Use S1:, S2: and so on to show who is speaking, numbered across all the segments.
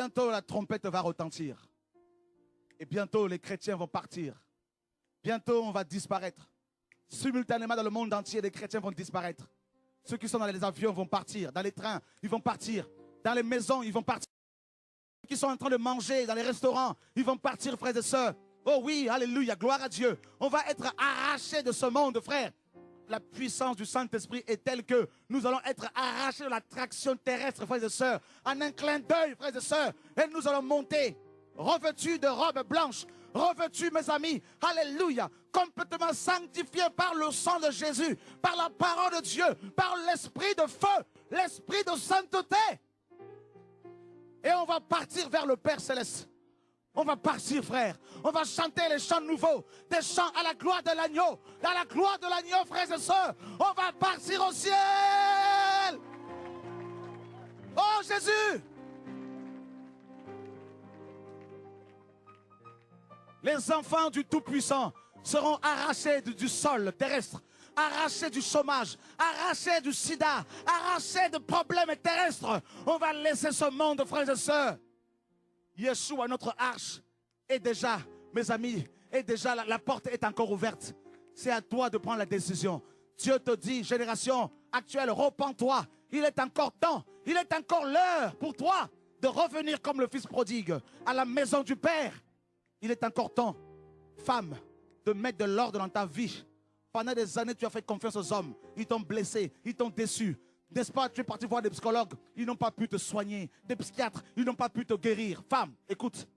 S1: bientôt la trompette va retentir. Et bientôt les chrétiens vont partir. Bientôt on va disparaître. Simultanément dans le monde entier, les chrétiens vont disparaître. Ceux qui sont dans les avions vont partir. Dans les trains, ils vont partir. Dans les maisons, ils vont partir. Ceux qui sont en train de manger dans les restaurants, ils vont partir, frères et sœurs. Oh oui, alléluia, gloire à Dieu. On va être arrachés de ce monde, frères. La puissance du Saint-Esprit est telle que nous allons être arrachés de l'attraction terrestre, frères et sœurs. En un clin d'œil, frères et sœurs. Et nous allons monter, revêtus de robes blanches, revêtus, mes amis, alléluia, complètement sanctifiés par le sang de Jésus, par la parole de Dieu, par l'esprit de feu, l'esprit de sainteté. Et on va partir vers le Père Céleste. On va partir, frère. On va chanter les chants nouveaux, des chants à la gloire de l'agneau. À la gloire de l'agneau, frères et sœurs. On va partir au ciel. Oh, Jésus. Les enfants du Tout-Puissant seront arrachés du sol terrestre, arrachés du chômage, arrachés du sida, arrachés de problèmes terrestres. On va laisser ce monde, frères et sœurs. Yeshua, notre arche, est déjà, mes amis, est déjà, la porte est encore ouverte. C'est à toi de prendre la décision. Dieu te dit, génération actuelle, repens-toi. Il est encore temps, il est encore l'heure pour toi de revenir comme le fils prodigue à la maison du Père. Il est encore temps, femme, de mettre de l'ordre dans ta vie. Pendant des années, tu as fait confiance aux hommes. Ils t'ont blessé, ils t'ont déçu. N'est-ce pas, tu es parti voir des psychologues, ils n'ont pas pu te soigner. Des psychiatres, ils n'ont pas pu te guérir. Femme, écoute,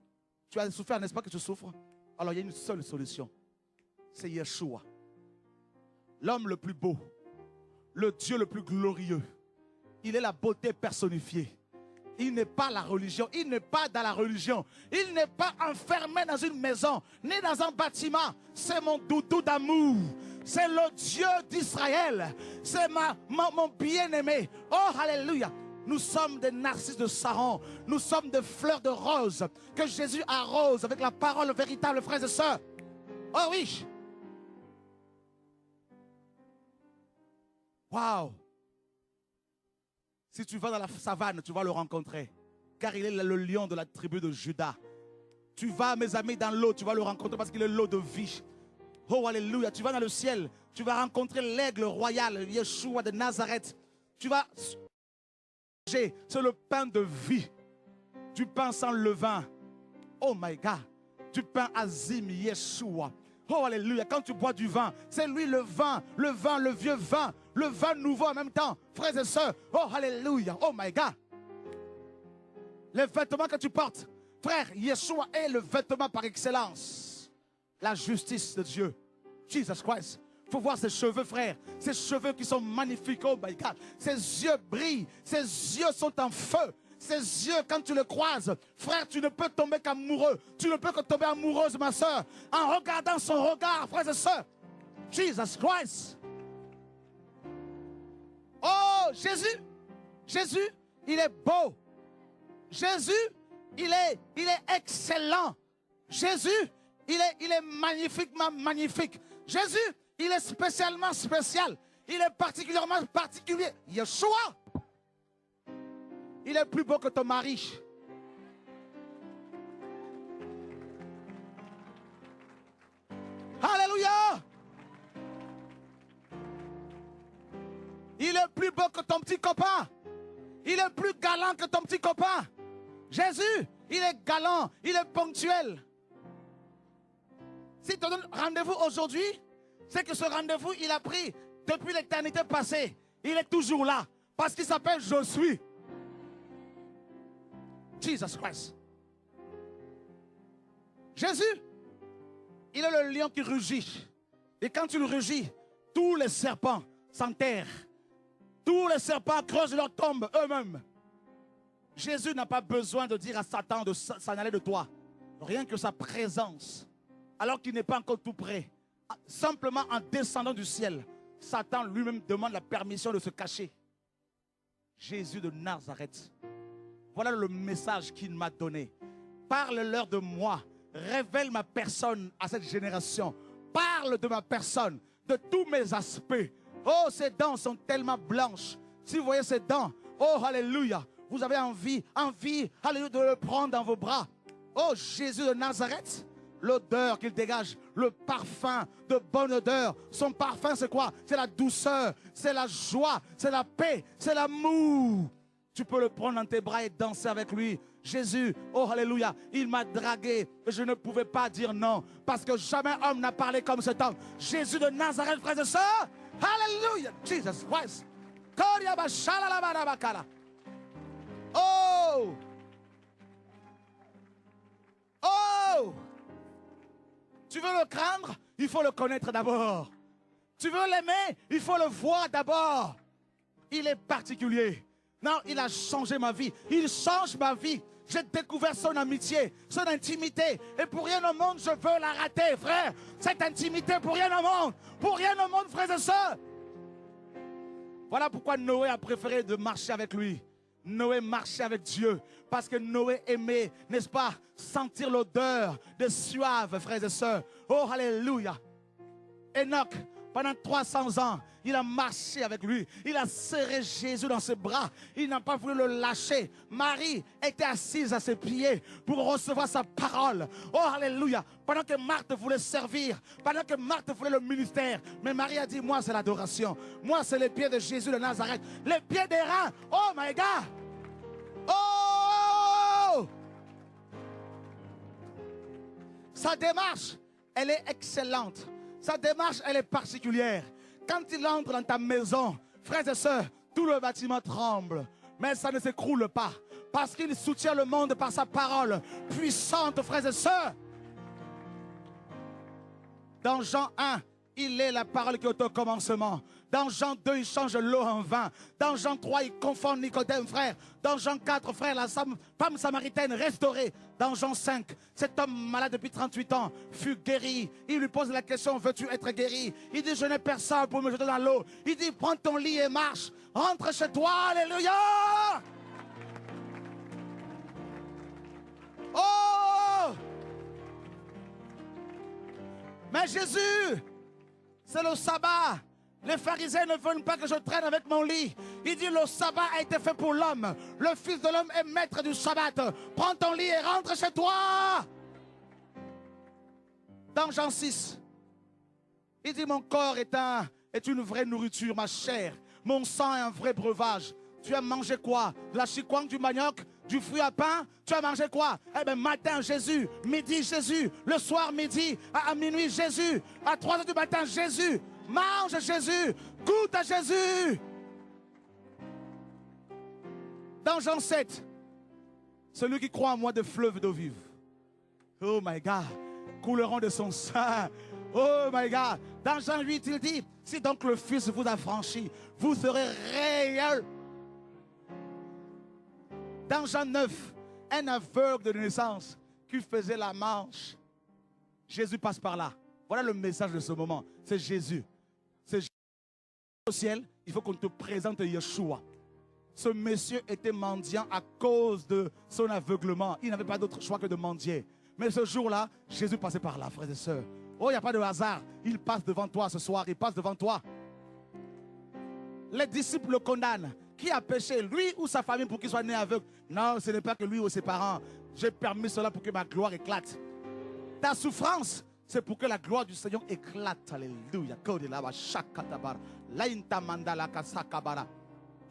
S1: tu as souffert, n'est-ce pas que tu souffres? Alors il y a une seule solution, c'est Yeshua. L'homme le plus beau, le Dieu le plus glorieux. Il est la beauté personnifiée. Il n'est pas la religion, il n'est pas dans la religion. Il n'est pas enfermé dans une maison, ni dans un bâtiment. C'est mon doudou d'amour. C'est le Dieu d'Israël. C'est mon bien-aimé. Oh, alléluia. Nous sommes des narcisses de Saron. Nous sommes des fleurs de rose que Jésus arrose avec la parole véritable, frères et sœurs. Oh oui. Waouh. Si tu vas dans la savane, tu vas le rencontrer. Car il est le lion de la tribu de Juda. Tu vas, mes amis, dans l'eau, tu vas le rencontrer parce qu'il est l'eau de vie. Oh, alléluia. Tu vas dans le ciel, tu vas rencontrer l'aigle royal, Yeshua de Nazareth. Tu vas manger, c'est le pain de vie. Du pain sans levain. Oh my God. Du pain azim, Yeshua. Oh, alléluia. Quand tu bois du vin, c'est lui le vin, le vieux vin, le vin nouveau en même temps. Frères et sœurs, oh, alléluia. Oh my God. Les vêtements que tu portes, frère, Yeshua est le vêtement par excellence. La justice de Dieu. Jesus Christ. Il faut voir ses cheveux, frère. Ses cheveux qui sont magnifiques. Oh my God. Ses yeux brillent. Ses yeux sont en feu. Ses yeux, quand tu le croises, frère, tu ne peux tomber qu'amoureux. Tu ne peux que tomber amoureuse, ma soeur, en regardant son regard, frères et sœurs. Jesus Christ. Oh, Jésus. Jésus, il est beau. Jésus, il est excellent. Jésus, il est magnifiquement magnifique. Jésus, il est spécialement spécial. Il est particulièrement particulier. Yeshua, il est plus beau que ton mari. Alléluia. Il est plus beau que ton petit copain. Il est plus galant que ton petit copain. Jésus, il est galant, il est ponctuel. S'il te donne rendez-vous aujourd'hui, c'est que ce rendez-vous, il a pris depuis l'éternité passée. Il est toujours là, parce qu'il s'appelle Je suis. Jesus Christ. Jésus, il est le lion qui rugit. Et quand il rugit, tous les serpents s'enterrent. Tous les serpents creusent leur tombe eux-mêmes. Jésus n'a pas besoin de dire à Satan de s'en aller de toi. Rien que sa présence, alors qu'il n'est pas encore tout près. Simplement en descendant du ciel, Satan lui-même demande la permission de se cacher. Jésus de Nazareth. Voilà le message qu'il m'a donné. Parle-leur de moi. Révèle ma personne à cette génération. Parle de ma personne, de tous mes aspects. Oh, ses dents sont tellement blanches. Si vous voyez ses dents, oh, alléluia. vous avez envie, alléluia, de le prendre dans vos bras. Oh Jésus de Nazareth, l'odeur qu'il dégage, le parfum de bonne odeur. Son parfum c'est quoi? C'est la douceur, c'est la joie, c'est la paix, c'est l'amour. Tu peux le prendre dans tes bras et danser avec lui. Jésus, oh alléluia, il m'a dragué et je ne pouvais pas dire non parce que jamais homme n'a parlé comme cet homme. Jésus de Nazareth, frères et sœurs, alléluia, Jesus Christ. Oh, oh, tu veux le craindre, il faut le connaître d'abord. Tu veux l'aimer, il faut le voir d'abord. Il est particulier. Non, il a changé ma vie. Il change ma vie. J'ai découvert son amitié, son intimité. Et pour rien au monde, je veux la rater, frère. Cette intimité, pour rien au monde. Pour rien au monde, frères et sœurs. Voilà pourquoi Noé a préféré de marcher avec lui. Noé marchait avec Dieu. Parce que Noé aimait, n'est-ce pas, sentir l'odeur de suave, frères et sœurs. Oh, alléluia. Enoch, pendant 300 ans, il a marché avec lui. Il a serré Jésus dans ses bras. Il n'a pas voulu le lâcher. Marie était assise à ses pieds pour recevoir sa parole. Oh, alléluia. Pendant que Marthe voulait servir, pendant que Marthe voulait le ministère, mais Marie a dit, moi c'est l'adoration. Moi c'est les pieds de Jésus de Nazareth. Les pieds des reins. Oh my God. Oh! Sa démarche, elle est excellente. Sa démarche, elle est particulière. Quand il entre dans ta maison, frères et sœurs, tout le bâtiment tremble. Mais ça ne s'écroule pas. Parce qu'il soutient le monde par sa parole puissante, frères et sœurs. Dans Jean 1, il est la parole qui est au commencement. Dans Jean 2, il change l'eau en vin. Dans Jean 3, il confond Nicodème, frère. Dans Jean 4, frère, la femme samaritaine restaurée. Dans Jean 5, cet homme malade depuis 38 ans fut guéri. Il lui pose la question, veux-tu être guéri? Il dit, je n'ai personne pour me jeter dans l'eau. Il dit, prends ton lit et marche. Rentre chez toi, alléluia. Oh! Mais Jésus, c'est le sabbat. Les pharisiens ne veulent pas que je traîne avec mon lit. Il dit le sabbat a été fait pour l'homme. Le Fils de l'homme est maître du sabbat. Prends ton lit et rentre chez toi. Dans Jean 6, il dit mon corps est une vraie nourriture, ma chair. Mon sang est un vrai breuvage. Tu as mangé quoi? De la chikwang, du manioc, du fruit à pain? Tu as mangé quoi? Eh bien, matin, Jésus. Midi, Jésus. Le soir, midi. À minuit, Jésus. À 3 heures du matin, Jésus. Mange Jésus. Goûte à Jésus. Dans Jean 7, celui qui croit en moi de fleuves d'eau vive. Oh my God. Couleront de son sang. Oh my God. Dans Jean 8, il dit, si donc le Fils vous a franchi, vous serez réel. Dans Jean 9, un aveugle de naissance qui faisait la marche. Jésus passe par là. Voilà le message de ce moment. C'est Jésus. C'est Jésus. Au ciel, il faut qu'on te présente Yeshua. Ce monsieur était mendiant à cause de son aveuglement. Il n'avait pas d'autre choix que de mendier. Mais ce jour-là, Jésus passait par là, frères et sœurs. Oh, il n'y a pas de hasard. Il passe devant toi ce soir. Il passe devant toi. Les disciples le condamnent. Qui a péché, lui ou sa famille, pour qu'il soit né aveugle? Non, ce n'est pas que lui ou ses parents. J'ai permis cela pour que ma gloire éclate. Ta souffrance, c'est pour que la gloire du Seigneur éclate. Alléluia.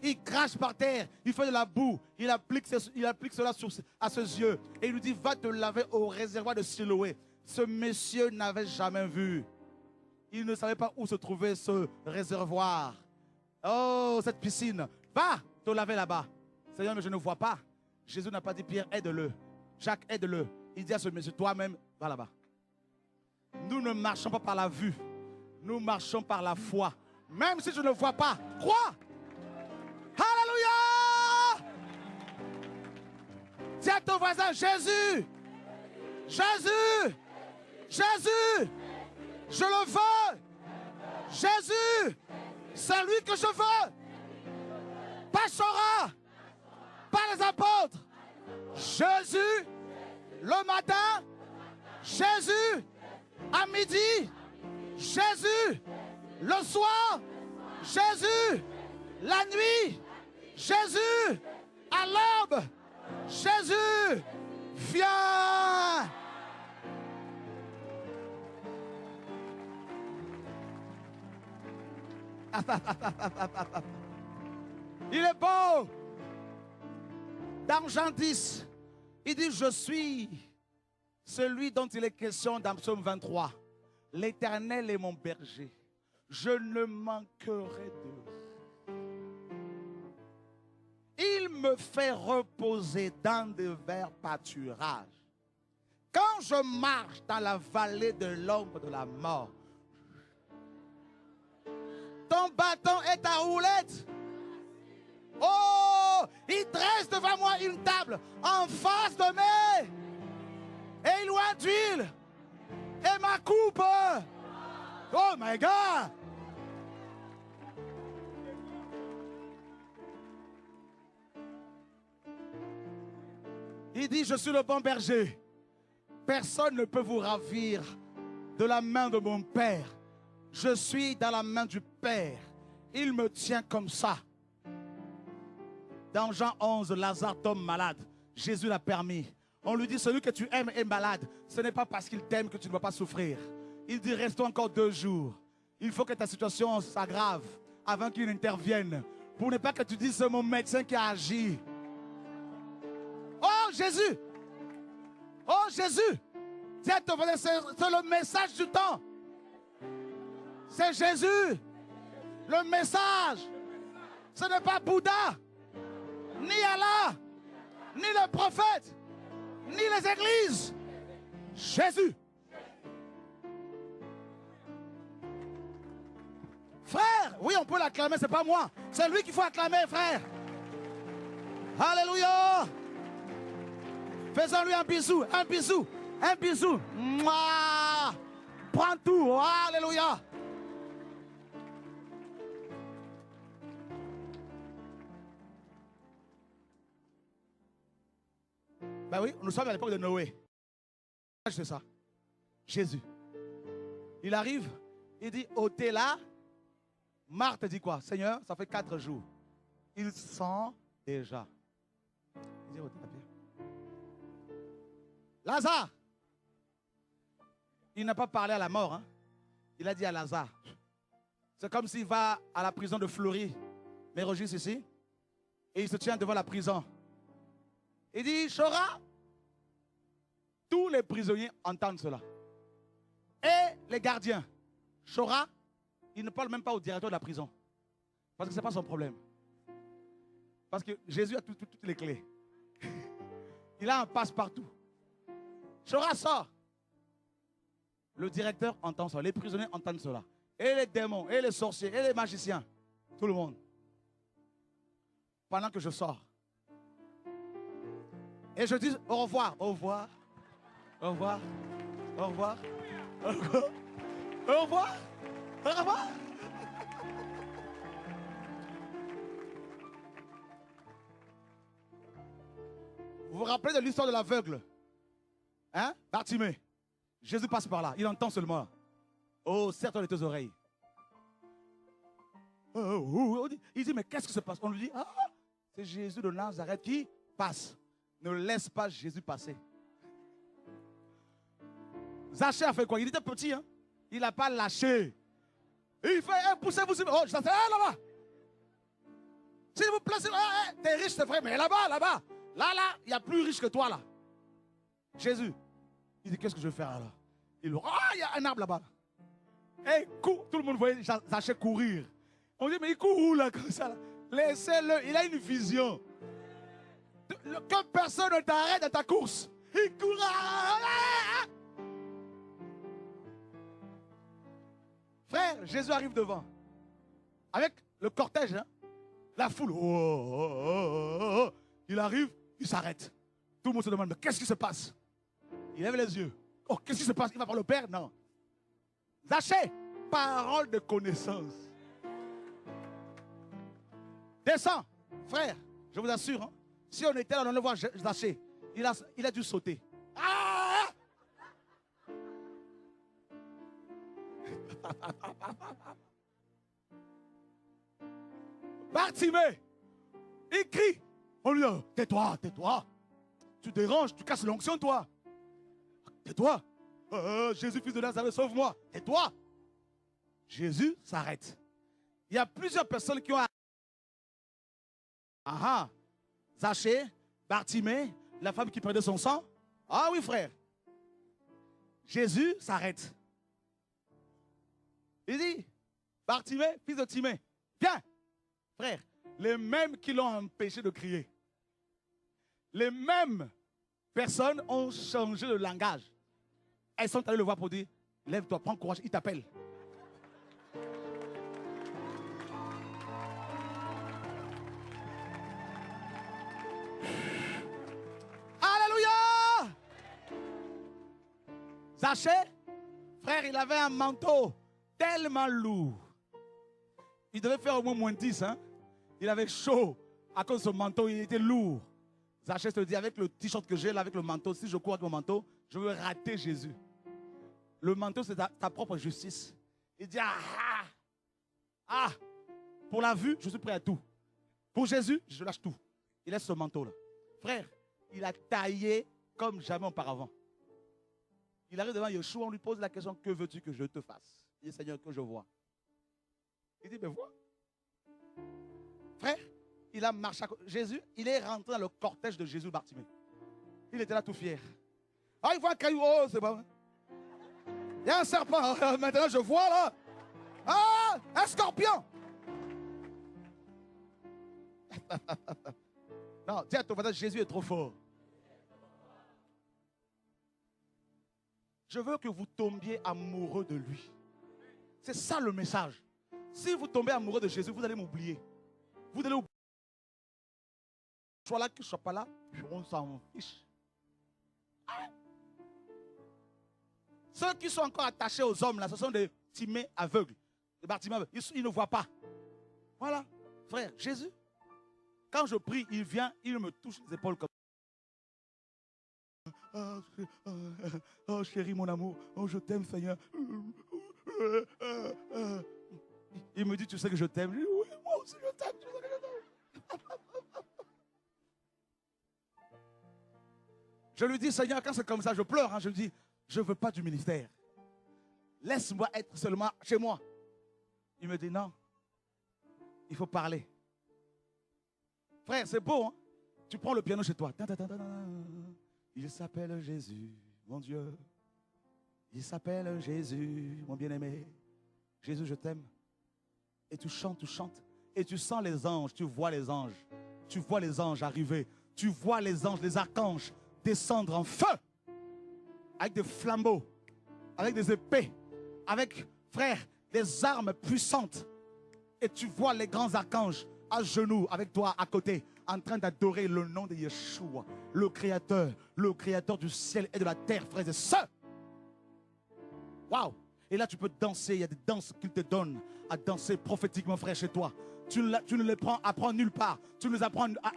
S1: Il crache par terre, il fait de la boue, il applique cela à ses yeux. Et il lui dit, va te laver au réservoir de Siloé. Ce monsieur n'avait jamais vu. Il ne savait pas où se trouvait ce réservoir. Oh, cette piscine. Va te laver là-bas. Seigneur, mais je ne vois pas. Jésus n'a pas dit, Pierre, aide-le. Jacques, aide-le. Il dit à ce monsieur, toi-même, va là-bas. Nous ne marchons pas par la vue. Nous marchons par la foi. Même si je ne vois pas, crois. Alléluia. Dis à ton voisin, Jésus. Jésus. Jésus. Je le veux. Jésus. C'est lui que je veux. Pas Sora, pas les apôtres. Jésus, le matin. Jésus, à midi. Jésus, le soir. Jésus, la nuit. Jésus, À l'aube, Jésus, viens. Il est beau. Dans Jean 10, il dit, je suis celui dont il est question dans Psaume 23. L'Éternel est mon berger. Je ne manquerai de rien. Il me fait reposer dans de verts pâturages. Quand je marche dans la vallée de l'ombre de la mort, ton bâton et ta roulette. Oh, il dresse devant moi une table en face de moi. Et il oint d'huile. Et ma coupe. Oh my God. Il dit, je suis le bon berger. Personne ne peut vous ravir de la main de mon Père. Je suis dans la main du Père. Il me tient comme ça. Dans Jean 11, Lazare tombe malade. Jésus l'a permis. On lui dit, celui que tu aimes est malade. Ce n'est pas parce qu'il t'aime que tu ne vas pas souffrir. Il dit, restons encore 2 jours. Il faut que ta situation s'aggrave avant qu'il intervienne. Pour ne pas que tu dises, c'est mon médecin qui a agi. Oh Jésus! Oh Jésus! C'est le message du temps. C'est Jésus. Le message. Ce n'est pas Bouddha, ni Allah, ni le prophète, ni les églises. Jésus. Frère, oui, on peut l'acclamer, c'est pas moi. C'est lui qu'il faut acclamer, frère. Alléluia. Faisons-lui un bisou, un bisou, un bisou. Mouah. Prends tout. Alléluia. Ben oui, nous sommes à l'époque de Noé. C'est ça. Jésus. Il arrive, il dit, ôtez là. Marthe dit quoi? Seigneur, ça fait 4 jours. Il sent déjà. Il dit, ôtez la pierre. Lazare. Il n'a pas parlé à la mort. Hein? Il a dit à Lazare. C'est comme s'il va à la prison de Fleury, mais registre ici. Et il se tient devant la prison. Il dit, Chora. Tous les prisonniers entendent cela. Et les gardiens. Chora, il ne parle même pas au directeur de la prison. Parce que ce n'est pas son problème. Parce que Jésus a toutes les clés. Il a un passe-partout. Chora sort. Le directeur entend ça. Les prisonniers entendent cela. Et les démons, et les sorciers, et les magiciens. Tout le monde. Pendant que je sors. Et je dis au revoir, au revoir, au revoir, au revoir, au revoir, au revoir, au revoir. Vous vous rappelez de l'histoire de l'aveugle? Hein? Bartimée. Jésus passe par là, il entend seulement. Oh, serre-toi les tes oreilles. Il dit, mais qu'est-ce qui se passe? On lui dit, ah, c'est Jésus de Nazareth qui passe. Ne laisse pas Jésus passer. Zachée a fait quoi? Il était petit, hein? Il n'a pas lâché. Il fait, poussez-vous. Oh, je là-bas. S'il vous plaît, t'es riche, c'est vrai, mais là-bas. Là, il y a plus riche que toi, là. Jésus. Il dit, qu'est-ce que je vais faire là? Il dit, il y a un arbre là-bas. Et tout le monde voyait Zachée courir. On dit, mais il court où là, comme ça là? Laissez-le, il a une vision. Que personne ne t'arrête dans ta course. Il court. Frère, Jésus arrive devant. Avec le cortège, hein? La foule. Il arrive, il s'arrête. Tout le monde se demande, mais qu'est-ce qui se passe? Il lève les yeux. Oh, qu'est-ce qui se passe? Il va voir le Père? Non. Zachée, parole de connaissance. Descends, frère, je vous assure. Hein? Si on était là, on le voit Zachée. Il a dû sauter. Ah! Bartimée, il crie. On lui dit, tais-toi, tais-toi. Tu déranges, tu casses l'onction, toi. Tais-toi. Jésus, fils de Nazareth, sauve-moi. Tais-toi. Jésus s'arrête. Il y a plusieurs personnes qui ont... Zachée, Bartimée, la femme qui perdait son sang. Ah oui, frère. Jésus s'arrête. Il dit, Bartimée, fils de Timée, viens. Frère, les mêmes qui l'ont empêché de crier. Les mêmes personnes ont changé de langage. Elles sont allées le voir pour dire, lève-toi, prends courage, il t'appelle. Alléluia! Zachée, frère, il avait un manteau tellement lourd. Il devait faire au moins -10. Hein? Il avait chaud à cause de son manteau, il était lourd. Zachée se dit, avec le t-shirt que j'ai là, avec le manteau, si je cours avec mon manteau, je veux rater Jésus. Le manteau, c'est ta propre justice. Il dit, pour la vue, je suis prêt à tout. Pour Jésus, je lâche tout. Il laisse ce manteau-là. Frère, il a taillé comme jamais auparavant. Il arrive devant Yeshua, on lui pose la question, que veux-tu que je te fasse? Il dit, Seigneur, que je vois. Il dit, mais vois. Frère, il a marché à côté. Jésus, il est rentré dans le cortège de Jésus Bartimée. Il était là tout fier. Ah, il voit un caillou, oh, c'est pas vrai. Il y a un serpent, maintenant je vois là. Ah, un scorpion. Non, dis à ton voisin, Jésus est trop fort. Je veux que vous tombiez amoureux de lui. C'est ça le message. Si vous tombez amoureux de Jésus, vous allez m'oublier. Vous allez oublier. Soit là, que je ne sois pas là, on s'en fiche. Ceux qui sont encore attachés aux hommes, là, ce sont des timés aveugles. Des Bartimée aveugles. Ils ne voient pas. Voilà, frère, Jésus, quand je prie, il vient, il me touche les épaules comme ça. Oh, chérie, mon amour, oh, je t'aime, Seigneur. Il me dit, tu sais que je t'aime. Je dis, oui, moi aussi, je t'aime. Je lui dis, Seigneur, quand c'est comme ça, je pleure. Hein, je lui dis, je ne veux pas du ministère. Laisse-moi être seulement chez moi. Il me dit, non, il faut parler. Frère, c'est beau, hein? Tu prends le piano chez toi. Il s'appelle Jésus, mon Dieu. Il s'appelle Jésus, mon bien-aimé. Jésus, je t'aime. Et tu chantes, et tu sens les anges, tu vois les anges. Tu vois les anges arriver. Tu vois les anges, les archanges descendre en feu. Avec des flambeaux, avec des épées, avec, frère, des armes puissantes. Et tu vois les grands archanges à genoux avec toi à côté, en train d'adorer le nom de Yeshua, le créateur du ciel et de la terre, frères et sœurs. Waouh! Et là, tu peux danser. Il y a des danses qu'il te donne à danser prophétiquement, frère, chez toi. Tu ne les apprends nulle part. Tu les apprends à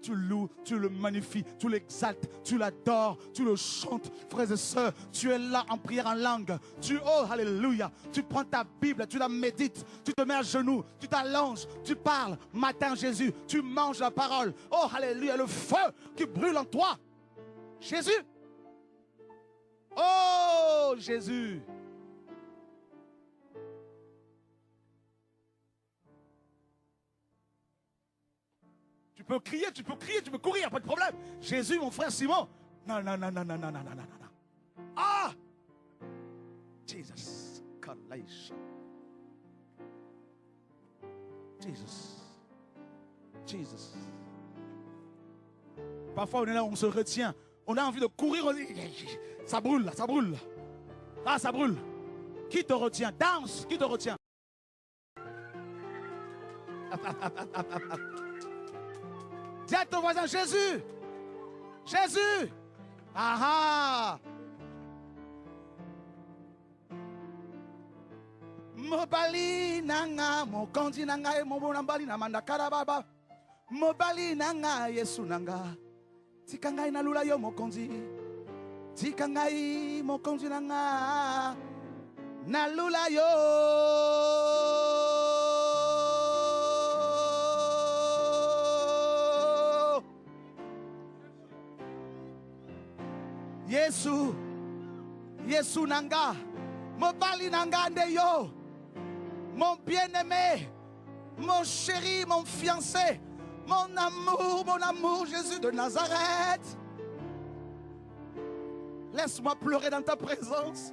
S1: tu loues, tu le magnifies, tu l'exaltes, tu l'adores, tu le chantes, frères et sœurs. Tu es là en prière en langue. Oh, alléluia. Tu prends ta Bible, tu la médites, tu te mets à genoux, tu t'allonges, tu parles. Matin, Jésus, tu manges la parole. Oh, alléluia, le feu qui brûle en toi. Jésus. Oh, Jésus. Tu peux crier, tu peux courir, pas de problème. Jésus, mon frère Simon. Non. Ah! Jesus. Jesus. Parfois, on est là, on se retient. On a envie de courir, on dit, ça brûle là, ça brûle. Ah, ça brûle. Qui te retient? Danse, qui te retient? Dis à ton voisin, Jésus. Jésus. Ah ah. Mobali nanga mokonzi nanga mobonambali na mandakara baba. Mobali nanga Yesu nanga. Tikangai na lula yo mokonzi. Tikangai mokonzi nanga. Na lula yo. Yesu, Yesu nanga, mobali nanga ndeyo, mon bien-aimé, mon chéri, mon fiancé, mon amour, Jésus de Nazareth. Laisse-moi pleurer dans ta présence.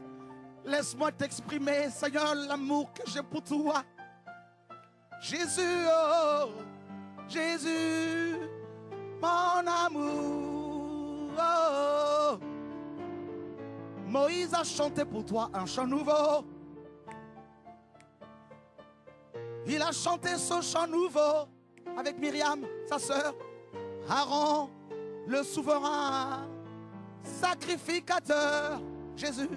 S1: Laisse-moi t'exprimer, Seigneur, l'amour que j'ai pour toi. Jésus, oh, Jésus, mon amour. Oh. Moïse a chanté pour toi un chant nouveau. Il a chanté ce chant nouveau avec Myriam, sa sœur. Aaron, le souverain sacrificateur. Jésus,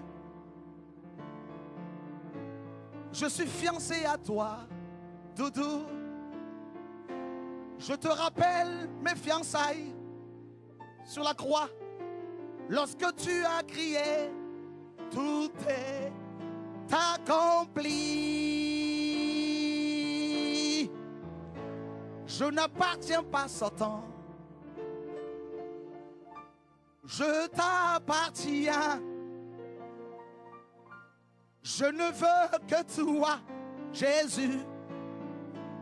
S1: je suis fiancé à toi, Doudou. Je te rappelle mes fiançailles sur la croix. Lorsque tu as crié, tout est accompli. Je n'appartiens pas à Satan. Je t'appartiens. Je ne veux que toi, Jésus,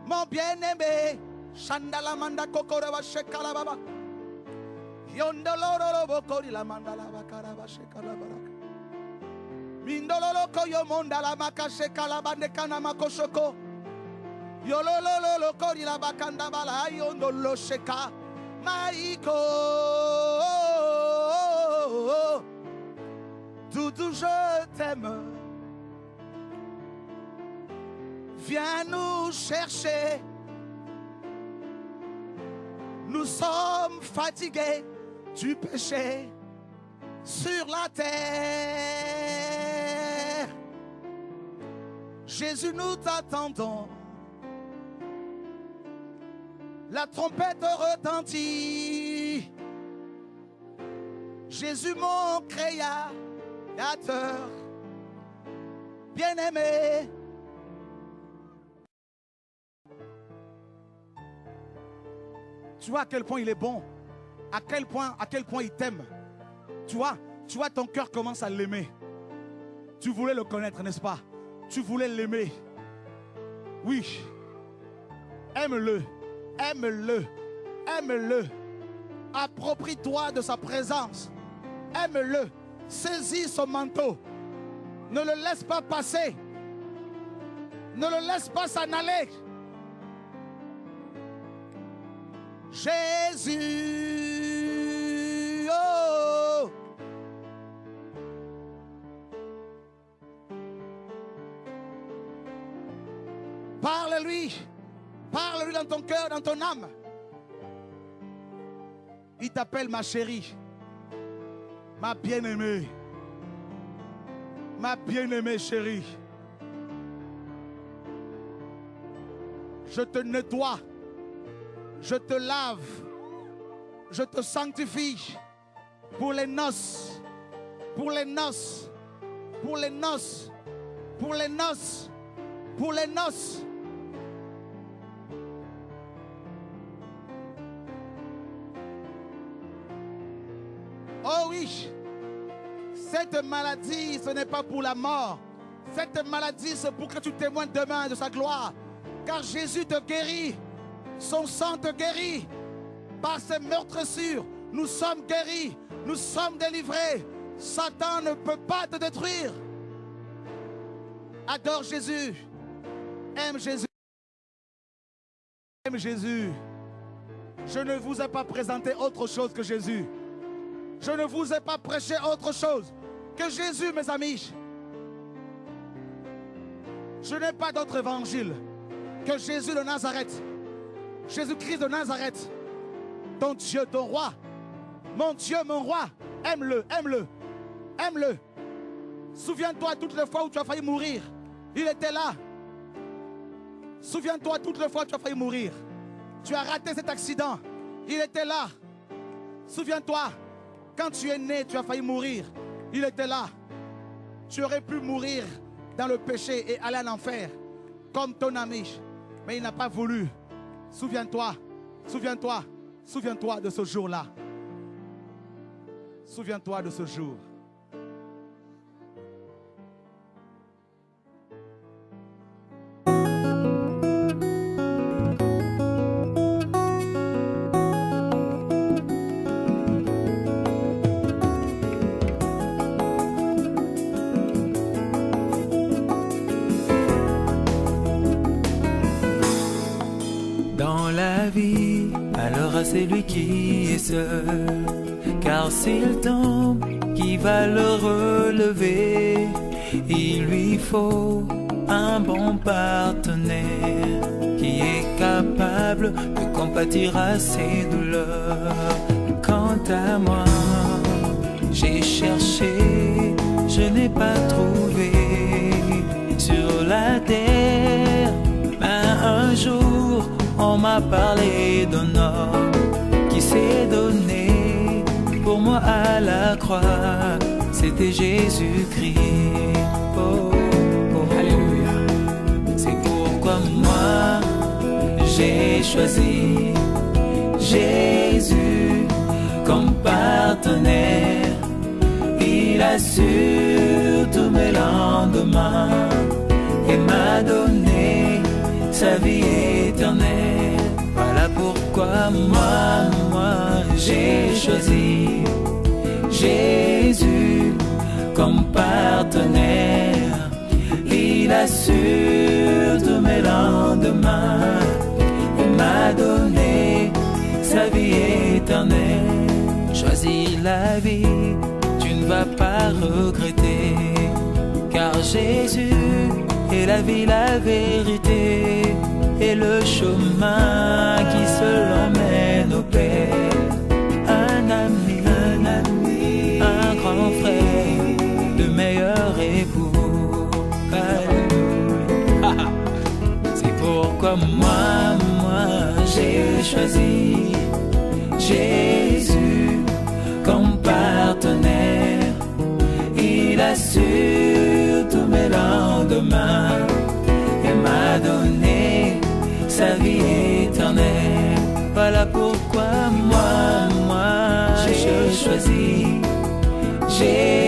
S1: mon bien-aimé. Chandala manda kokora va shekala baba. Yondoloro bokori la manda la bakara va shekala baraka. Mindololo koyo monda la maka shekala bande kana makoshoko. Yolololo kori la bakanda bala yondolo sheka. Maïko. Doudou, je t'aime. Viens nous chercher. Nous sommes fatigués du péché sur la terre. Jésus, nous t'attendons. La trompette retentit. Jésus, mon créateur, bien-aimé. Tu vois à quel point il est bon, à quel point il t'aime. Tu vois, ton cœur commence à l'aimer. Tu voulais le connaître, n'est-ce pas? Tu voulais l'aimer. Oui. Aime-le, aime-le, aime-le. Approprie-toi de sa présence. Aime-le. Saisis son manteau. Ne le laisse pas passer. Ne le laisse pas s'en aller. Jésus, oh. Parle-lui. Parle-lui dans ton cœur, dans ton âme. Il t'appelle ma chérie, ma bien-aimée, chérie. Je te nettoie. Je te lave, je te sanctifie pour les noces, pour les noces, pour les noces, pour les noces, pour les noces. Oh oui, cette maladie, ce n'est pas pour la mort. Cette maladie, c'est pour que tu témoignes demain de sa gloire. Car Jésus te guérit. Son sang te guérit. Par ses meurtrissures, nous sommes guéris. Nous sommes délivrés. Satan ne peut pas te détruire. Adore Jésus. Aime Jésus. Aime Jésus. Je ne vous ai pas présenté autre chose que Jésus. Je ne vous ai pas prêché autre chose que Jésus, mes amis. Je n'ai pas d'autre évangile que Jésus de Nazareth. Jésus-Christ de Nazareth, ton Dieu, ton roi, mon Dieu, mon roi, aime-le, aime-le, aime-le. Souviens-toi toutes les fois où tu as failli mourir, il était là. Souviens-toi toutes les fois où tu as failli mourir. Tu as raté cet accident, il était là. Souviens-toi, quand tu es né, tu as failli mourir, il était là. Tu aurais pu mourir dans le péché et aller en enfer, comme ton ami, mais il n'a pas voulu. Souviens-toi, souviens-toi, souviens-toi de ce jour-là. Souviens-toi de ce jour.
S2: Dans la vie, alors à celui qui est seul, car s'il tombe, qui va le relever? Il lui faut un bon partenaire qui est capable de compatir à ses douleurs. Quant à moi, j'ai cherché, je n'ai pas trouvé sur la terre, mais un jour on m'a parlé d'un homme qui s'est donné pour moi à la croix. C'était Jésus-Christ. Oh, oh, alléluia. C'est pourquoi moi j'ai choisi Jésus comme partenaire. Il assure tous mes lendemains et m'a donné sa vie éternelle. Voilà pourquoi moi j'ai choisi Jésus comme partenaire. Il assure tous mes lendemains et m'a donné sa vie éternelle. Choisis la vie, tu ne vas pas regretter, car Jésus est la vie, la vérité et le chemin qui seul emmène au Père. Un ami, un grand frère, le meilleur époux. Alléluia. C'est pourquoi moi j'ai choisi Jésus comme partenaire. Il assure tous mes lendemains et m'a donné sa vie éternelle. Voilà pourquoi moi j'ai choisi Jésus